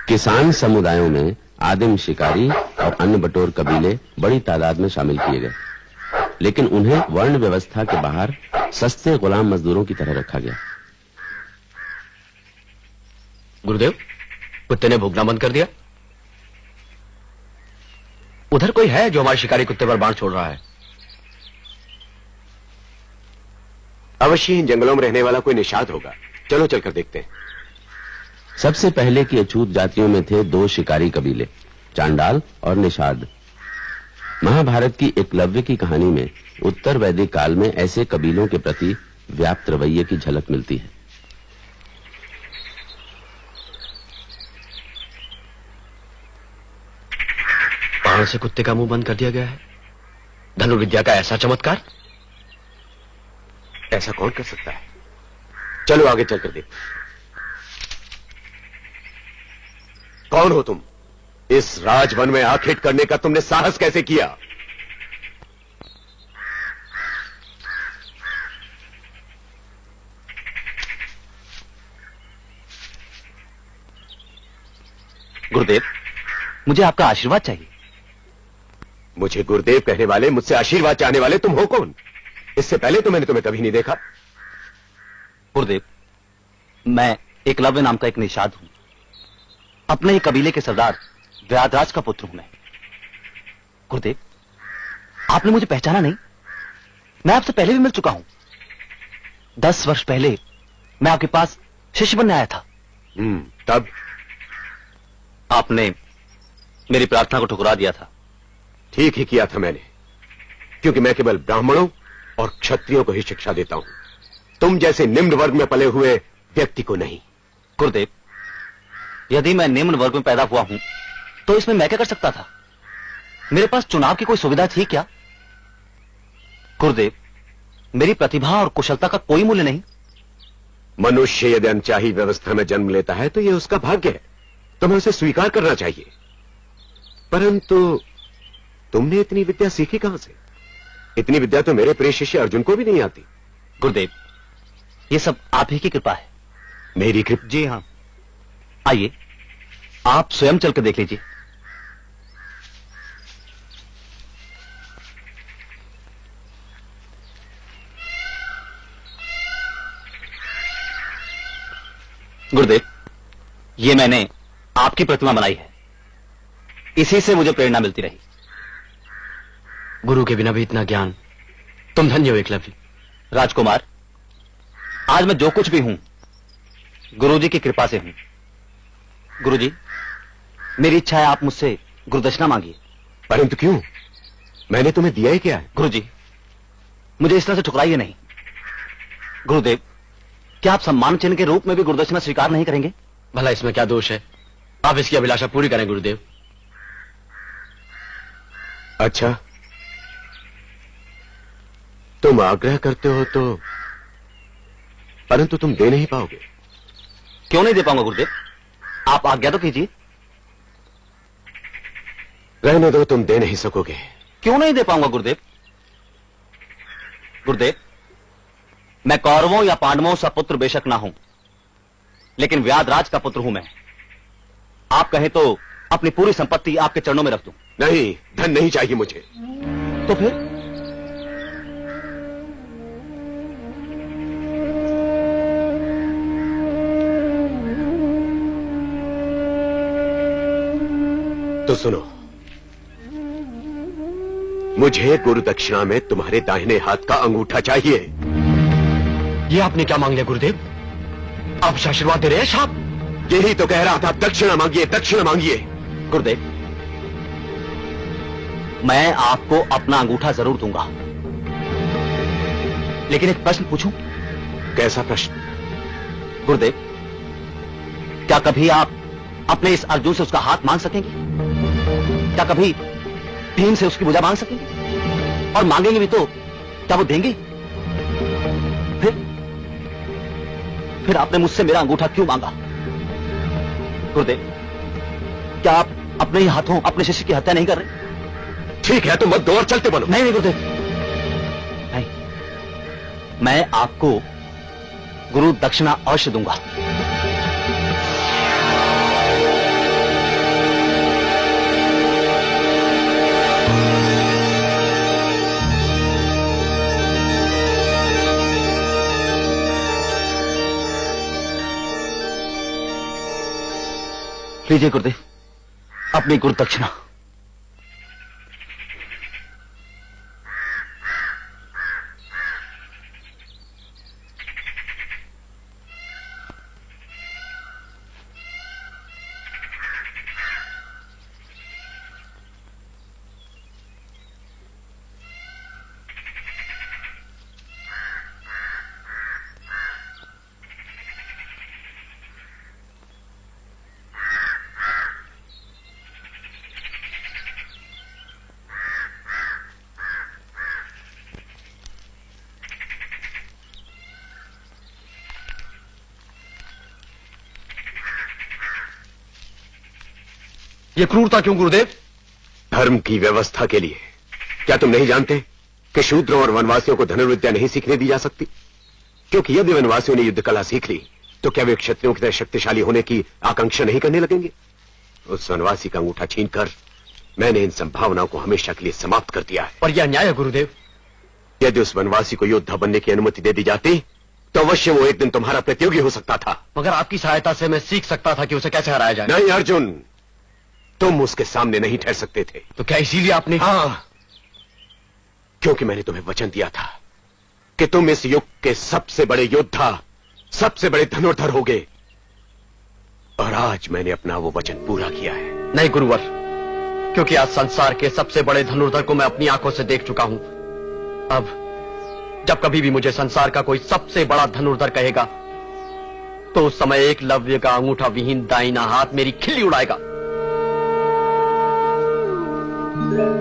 किसान समुदायों में आदिम शिकारी और अन्य बटोर कबीले बड़ी तादाद में शामिल किए गए, लेकिन उन्हें वर्ण व्यवस्था के बाहर सस्ते गुलाम मजदूरों की तरह रखा गया। गुरुदेव, कुत्ते ने भूखना बंद कर दिया। उधर कोई है जो हमारे शिकारी कुत्ते पर बाण छोड़ रहा है? अवश्य इन जंगलों में रहने वाला कोई निषाद होगा। चलो चलकर देखते हैं। सबसे पहले की अछूत जातियों में थे दो शिकारी कबीले, चांडाल और निषाद। महाभारत की एकलव्य की कहानी में उत्तर वैदिक काल में ऐसे कबीलों के प्रति व्याप्त रवैये की झलक मिलती है। बाण से कुत्ते का मुंह बंद कर दिया गया है। धनुर्विद्या का ऐसा चमत्कार ऐसा कौन कर सकता है? चलो आगे चलकर देखते हैं। कौन हो तुम? इस राजवन में आखेट करने का तुमने साहस कैसे किया? गुरुदेव, मुझे आपका आशीर्वाद चाहिए। मुझे गुरुदेव कहने वाले, मुझसे आशीर्वाद चाहने वाले तुम हो कौन? इससे पहले तो मैंने तुम्हें कभी नहीं देखा। गुरुदेव, मैं एकलव्य नाम का एक निषाद हूं। अपने ही कबीले के सरदार व्याधराज का पुत्र हूं मैं। गुरुदेव, आपने मुझे पहचाना नहीं? मैं आपसे पहले भी मिल चुका हूं। 10 वर्ष पहले मैं आपके पास शिष्य बनने आया था। तब आपने मेरी प्रार्थना को ठुकरा दिया था। ठीक ही किया था मैंने, क्योंकि मैं केवल ब्राह्मणों और क्षत्रियों को ही शिक्षा देता हूं, तुम जैसे निम्न वर्ग में पले हुए व्यक्ति को नहीं। गुरुदेव, यदि मैं निम्न वर्ग में पैदा हुआ हूं तो इसमें मैं क्या कर सकता था? मेरे पास चुनाव की कोई सुविधा थी क्या? गुरुदेव, मेरी प्रतिभा और कुशलता का कोई मूल्य नहीं। मनुष्य यदि अनचाही व्यवस्था में जन्म लेता है तो यह उसका भाग्य है, तुम्हें उसे स्वीकार करना चाहिए। परंतु तुमने इतनी विद्या सीखी कहां से? इतनी विद्या तो मेरे प्रिय शिष्य अर्जुन को भी नहीं आती। गुरुदेव, ये सब आप ही की कृपा है। मेरी कृपा? जी हां। आइए, आप स्वयं चलकर देख लीजिए। गुरुदेव, ये मैंने आपकी प्रतिमा बनाई है। इसी से मुझे प्रेरणा मिलती रही। गुरु के बिना भी इतना ज्ञान, तुम धन्य हो एकलव्य। राजकुमार, आज मैं जो कुछ भी हूं गुरुजी की कृपा से हूं। गुरुजी, मेरी इच्छा है आप मुझसे गुरुदक्षिणा मांगिए। परंतु क्यों? मैंने तुम्हें दिया ही क्या है? गुरुजी, मुझे इस तरह से ठुकराइए नहीं। गुरुदेव, क्या आप सम्मान चिन्ह के रूप में भी गुरुदक्षिणा स्वीकार नहीं करेंगे? भला इसमें क्या दोष है? आप इसकी अभिलाषा पूरी करें गुरुदेव। अच्छा, तुम आग्रह करते हो तो, परंतु तुम दे नहीं पाओगे। क्यों नहीं दे पाऊंगा गुरुदेव? आप आज्ञा तो कीजिए। रहने दो, तुम दे नहीं सकोगे। क्यों नहीं दे पाऊंगा गुरुदेव? गुरुदेव, मैं कौरवों या पांडवों सा पुत्र बेशक ना हूं, लेकिन व्याधराज का पुत्र हूं मैं। आप कहें तो अपनी पूरी संपत्ति आपके चरणों में रख दूं। नहीं, धन नहीं चाहिए मुझे। तो फिर? तो सुनो, मुझे गुरु दक्षिणा में तुम्हारे दाहिने हाथ का अंगूठा चाहिए। ये आपने क्या मांग लिया गुरुदेव? आप आशीर्वाद दे रहे हैं साहब? यही तो कह रहा था, दक्षिणा मांगिए, दक्षिणा मांगिए। गुरुदेव, मैं आपको अपना अंगूठा जरूर दूंगा, लेकिन एक प्रश्न पूछूं? कैसा प्रश्न? गुरुदेव, क्या कभी आप अपने इस अर्जुन से उसका हाथ मांग सकेंगे? क्या कभी भीम से उसकी भुजा मांग सकेंगे? और मांगेंगे भी तो क्या वो देंगे? फिर आपने मुझसे मेरा अंगूठा क्यों मांगा? गुरुदेव, क्या आप अपने ही हाथों अपने शिष्य की हत्या नहीं कर रहे? ठीक है, तो मत दो और चलते बनो। नहीं गुरुदेव, नहीं, मैं आपको गुरु दक्षिणा अवश्य दूंगा। लीजिए गुरुदेव अपनी गुरु दक्षिणा। ये क्रूरता क्यों गुरुदेव? धर्म की व्यवस्था के लिए। क्या तुम नहीं जानते कि शूद्रों और वनवासियों को धनुर्विद्या नहीं सीखने दी जा सकती? क्योंकि यदि वनवासियों ने युद्ध कला सीख ली तो क्या वे क्षत्रियों की तरह शक्तिशाली होने की आकांक्षा नहीं करने लगेंगे? उस वनवासी का अंगूठा छीनकर मैंने इन संभावनाओं को हमेशा के लिए समाप्त कर दिया है। पर यह अन्याय है गुरुदेव। यदि उस वनवासी को योद्धा बनने की अनुमति दे दी जाती तो अवश्य वो एक दिन तुम्हारा प्रतियोगी हो सकता था। मगर आपकी सहायता से मैं सीख सकता था कि उसे कैसे हराया जाए। नहीं अर्जुन, तुम उसके सामने नहीं ठहर सकते थे। तो क्या इसीलिए आपने? हाँ, क्योंकि मैंने तुम्हें वचन दिया था कि तुम इस युग के सबसे बड़े योद्धा, सबसे बड़े धनुर्धर होगे। और आज मैंने अपना वो वचन पूरा किया है। नहीं गुरुवर, क्योंकि आज संसार के सबसे बड़े धनुर्धर को मैं अपनी आंखों से देख चुका हूं। अब जब कभी भी मुझे संसार का कोई सबसे बड़ा धनुर्धर कहेगा तो उस समय एकलव्य का अंगूठा विहीन दाहिना हाथ मेरी खिल्ली उड़ाएगा।